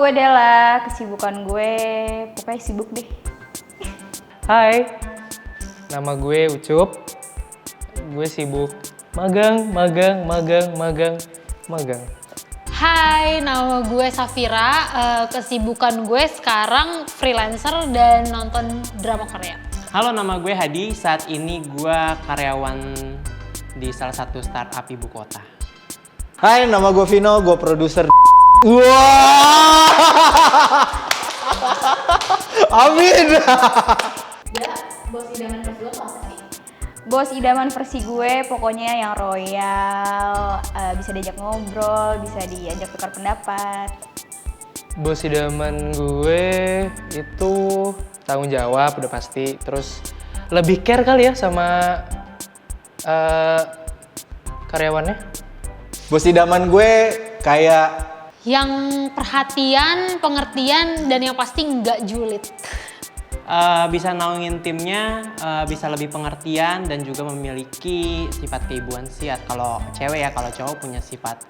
gue Della. Kesibukan gue, pokoknya sibuk deh. Hai, nama gue Ucup. Gue sibuk magang. Hai, nama gue Safira. Kesibukan gue sekarang freelancer dan nonton drama Korea. Halo, nama gue Hadi. Saat ini gue karyawan di salah satu startup ibu kota. Hai, nama gue Vino, gue produser. Amin. Bos idaman versi gue pokoknya yang royal, bisa diajak ngobrol, bisa diajak tukar pendapat. Bos idaman gue itu tanggung jawab udah pasti, terus lebih care kali ya sama karyawannya. Bos idaman gue kayak Yang perhatian, pengertian, dan yang pasti nggak julid. Bisa naungin timnya, bisa lebih pengertian dan juga memiliki sifat keibuan sih. Kalau cewek ya, kalau cowok punya sifat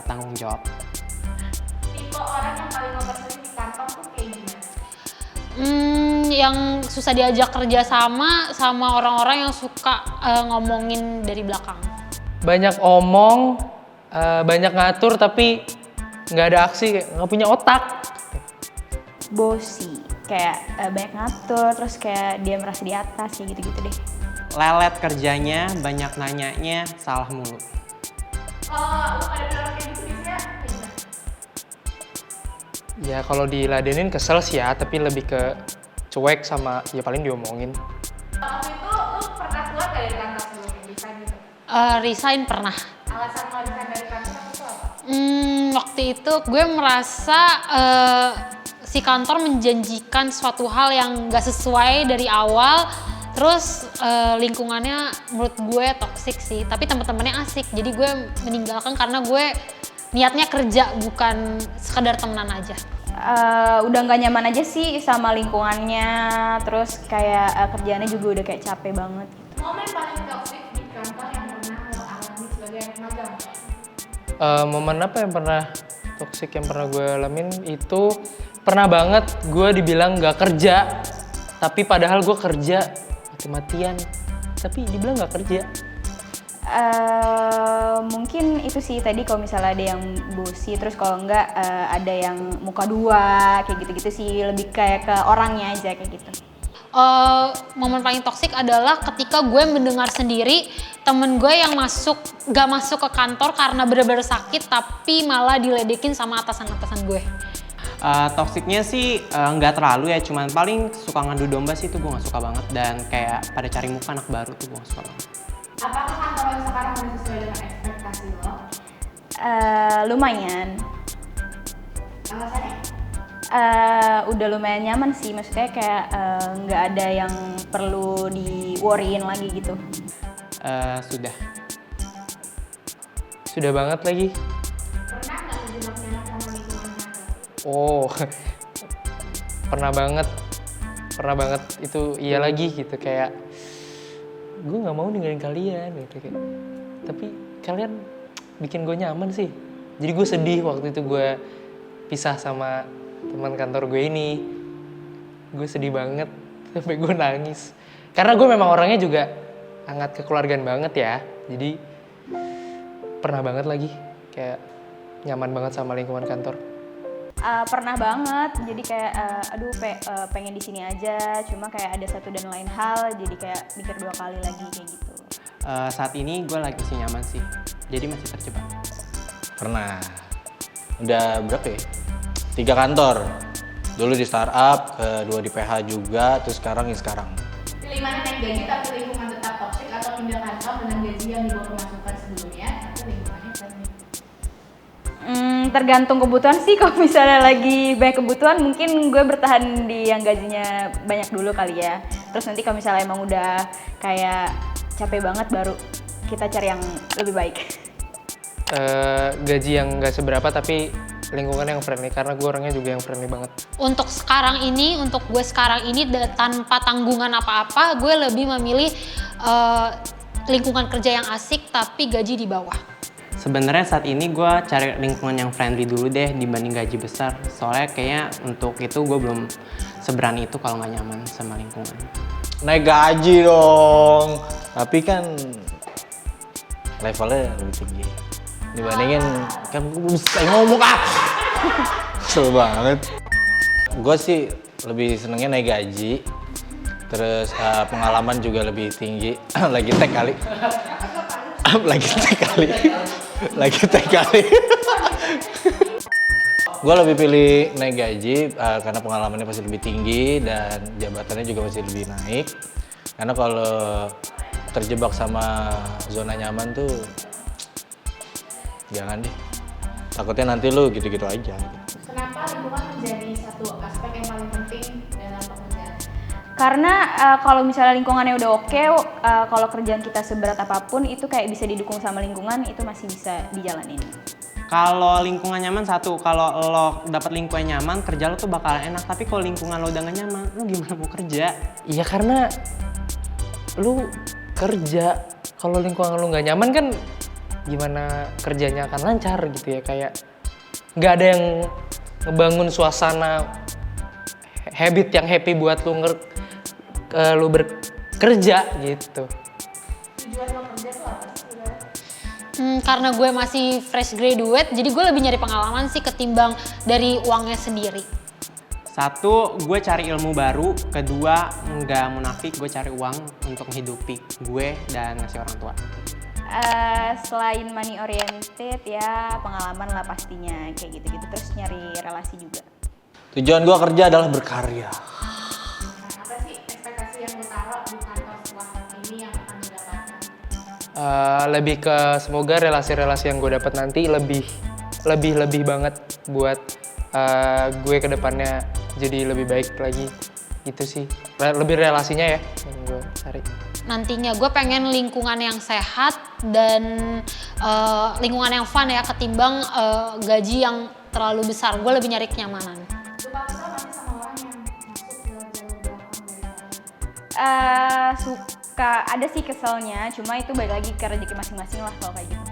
tanggung jawab. Tipe orang yang paling ngeselin di kantor tuh kayak gimana? Yang susah diajak kerja sama orang-orang yang suka ngomongin dari belakang. Banyak omong, banyak ngatur tapi nggak ada aksi, nggak punya otak. Bosi, kayak banyak ngatur, terus kayak dia merasa di atas, kayak gitu-gitu deh. Lelet kerjanya, banyak nanyanya, salah mulu. Lu ada orang kayak gitu biasanya gimana? Ya kalau diladenin kesel sih ya, tapi lebih ke cuek sama ya paling diomongin. Waktu itu lu pernah keluar dari kantor sebelumnya, resign gitu? Resign pernah. Alasan lo resign dari kantor itu apa? Waktu itu gue merasa si kantor menjanjikan suatu hal yang gak sesuai dari awal. Terus lingkungannya menurut gue toksik sih, tapi teman-temannya asik. Jadi gue meninggalkan karena gue niatnya kerja, bukan sekedar temenan aja. Udah nggak nyaman aja sih sama lingkungannya, terus kayak kerjaannya juga udah kayak capek banget. Momen paling toksik di kantor yang pernah lo alami sebagai anak magang? Momen apa yang pernah toksik yang pernah gue alamin itu pernah banget gue dibilang nggak kerja, tapi padahal gue kerja mati-matian, tapi dibilang nggak kerja. Mungkin itu sih tadi kalau misalnya ada yang bosi, terus kalau enggak ada yang muka dua, kayak gitu-gitu sih, lebih kayak ke orangnya aja kayak gitu. Momen paling toksik adalah ketika gue mendengar sendiri temen gue yang gak masuk ke kantor karena benar-benar sakit, tapi malah diledekin sama atasan-atasan gue. Toksiknya sih nggak terlalu ya, cuman paling suka ngadu domba sih, itu gue nggak suka banget. Dan kayak pada cari muka anak baru tuh gue nggak suka banget. Apakah kantor lo sekarang udah sesuai dengan ekspektasi lo? Lumayan. Alasannya? Udah lumayan nyaman sih, maksudnya kayak nggak ada yang perlu di-worryin lagi gitu. Sudah banget lagi. Pernah nggak terjebak nyaman sama lingkungan kantor? Oh, pernah banget itu iya lagi gitu, kayak gue nggak mau ninggalin kalian gitu kayak, tapi kalian bikin gue nyaman sih, jadi gue sedih waktu itu gue pisah sama teman kantor gue ini. Gue sedih banget sampai gue nangis karena gue memang orangnya juga sangat kekeluargaan banget ya, jadi pernah banget lagi kayak nyaman banget sama lingkungan kantor. Pernah banget, jadi kayak pengen di sini aja, cuma kayak ada satu dan lain hal, jadi kayak mikir 2 kali lagi kayak gitu. Saat ini gue lagi sih nyaman sih, jadi masih terjebak. pernah. Udah berapa ya? 3 kantor. Dulu di startup, kedua di PH juga, terus sekarang. Pilih mana naik gaji tapi lingkungan tetap toksik atau pindah kantor dengan gaji yang di bawah pemasukan sebelumnya tapi lingkungannya friendly? Tergantung kebutuhan sih. Kalau misalnya lagi banyak kebutuhan, mungkin gue bertahan di yang gajinya banyak dulu kali ya. Terus nanti kalau misalnya emang udah kayak capek banget, baru kita cari yang lebih baik. Gaji yang nggak seberapa tapi lingkungan yang friendly, karena gue orangnya juga yang friendly banget. Untuk gue sekarang ini tanpa tanggungan apa-apa, gue lebih memilih lingkungan kerja yang asik tapi gaji di bawah. Sebenarnya saat ini gue cari lingkungan yang friendly dulu deh dibanding gaji besar. Soalnya kayaknya untuk itu gue belum seberani itu kalau nggak nyaman sama lingkungan. Naik gaji dong. Tapi kan levelnya lebih tinggi. Dibandingin kan gue belum selesai ngomong Kesel banget. Gue sih lebih senengnya naik gaji. Terus pengalaman juga lebih tinggi. Lagi tek kali. Lagi tek kali. Gue lebih pilih naik gaji karena pengalamannya pasti lebih tinggi dan jabatannya juga pasti lebih naik. Karena kalau terjebak sama zona nyaman tuh jangan deh. Takutnya nanti lu gitu-gitu aja. Kenapa lingkungan menjadi satu aspek yang paling penting dalam pekerjaan? Karena kalau misalnya lingkungannya udah oke, kalau kerjaan kita seberat apapun itu kayak bisa didukung sama lingkungan, itu masih bisa dijalanin. Kalau lingkungan nyaman satu, kalau lo dapet lingkungan nyaman, kerja lo tuh bakalan enak. Tapi kalau lingkungan lo udah gak nyaman, lo gimana mau kerja? Iya karena lu kerja, kalau lingkungan lu nggak nyaman kan gimana kerjanya akan lancar gitu ya, kayak nggak ada yang ngebangun suasana habit yang happy buat lu bekerja gitu. Tujuan lo kerja tuh apa sih sebenarnya? Karena gue masih fresh graduate, jadi gue lebih nyari pengalaman sih ketimbang dari uangnya sendiri. Satu, gue cari ilmu baru. Kedua, nggak munafik, gue cari uang untuk menghidupi gue dan ngasih orang tua. Selain money oriented ya pengalaman lah pastinya kayak gitu-gitu, terus nyari relasi juga. Tujuan gue kerja adalah berkarya. Nah, apa sih ekspektasi yang lo taruh di kantor setelah ini yang akan lo dapatkan? Lebih ke semoga relasi-relasi yang gue dapat nanti lebih banget buat gue ke depannya jadi lebih baik lagi gitu sih. Lebih relasinya ya yang gue cari. Nantinya gue pengen lingkungan yang sehat dan lingkungan yang fun ya ketimbang gaji yang terlalu besar. Gue lebih nyari kenyamanan. Suka kesel nanti sama orang yang masuk ke jalur belakang dari kalian? Suka ada sih keselnya, cuma itu balik lagi ke rezeki masing-masing lah kalau kayak gitu.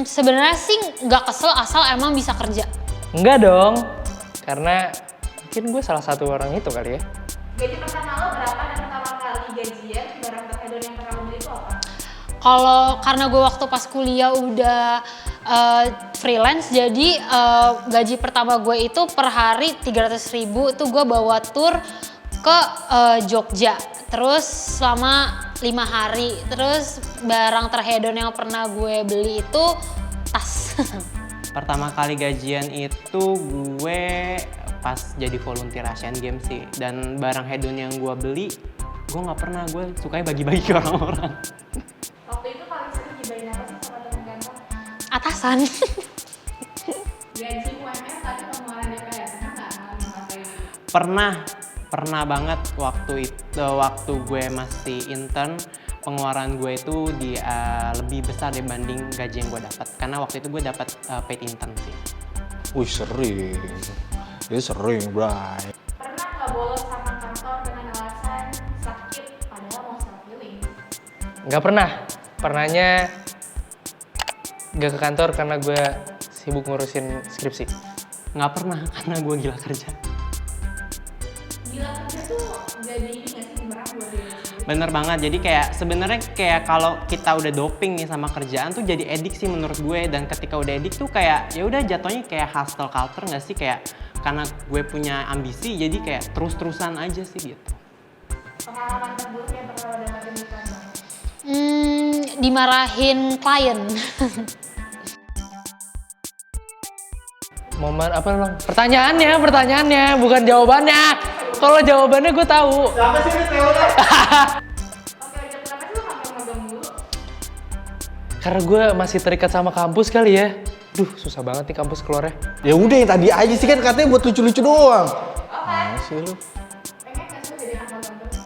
Sebenarnya sih nggak kesel asal emang bisa kerja. Enggak dong, karena mungkin gue salah satu orang itu kali ya. Gaji pertama lo berapa dan pertama kali gajian barang terhedon yang pernah lo beli itu apa? Karena gue waktu pas kuliah udah freelance, jadi gaji pertama gue itu per hari 300.000 tuh gue bawa tour ke Jogja. Terus selama 5 hari, terus barang terhedon yang pernah gue beli itu tas. Pertama kali gajian itu gue pas jadi volunteer Asian Games sih. Dan barang hedon yang gue beli, gue nggak pernah, gue sukanya bagi-bagi ke orang-orang. Waktu itu paling sering gibahin apa sih sama temen kantor? Atasan. Gaji UMR tapi pengeluaran DPR, pernah nggak ngalamin hal kayak gitu? Pernah banget waktu gue masih intern. Pengeluaran gue itu lebih besar dibanding gaji yang gue dapat, karena waktu itu gue dapat paid intern sih. Wih sering, itu sering bray. Pernah nggak bolos sama kantor dengan alasan sakit padahal mau self healing? Nggak pernah. Pernahnya nggak ke kantor karena gue sibuk ngurusin skripsi. Nggak pernah, karena gue gila kerja. Gila kerja tuh jadi ini nggak sih bumerang buat diri lo sendiri? Bener banget, jadi kayak sebenarnya kayak kalau kita udah doping nih sama kerjaan tuh jadi edik sih menurut gue. Dan ketika udah edik tuh kayak ya udah jatuhnya kayak hustle culture nggak sih, kayak karena gue punya ambisi jadi kayak terus-terusan aja sih gitu. Pengalaman terburuk yang pernah lo dapatin di kantor? Dimarahin klien. Momen apa bang? Pertanyaannya bukan jawabannya. Kalau jawabannya gue tahu. Oke, udah kenapa sih lo sampai magang dulu? Karena gue masih terikat sama kampus kali ya. Duh, susah banget nih kampus keluarnya. Ya udah yang tadi aja sih kan katanya buat lucu-lucu doang. Masih lu. Pengen nggak sih jadi anak magang terus?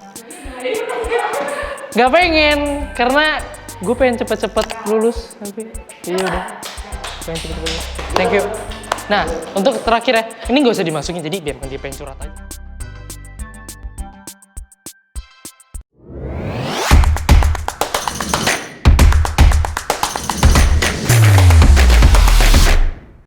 Gak pengen, karena gue pengen cepet-cepet lulus nanti. Iya udah, pengen cepet-cepet lulus. Thank you. Nah, untuk terakhir ya, ini gak usah dimasukin, jadi biar dia pengen curhat aja.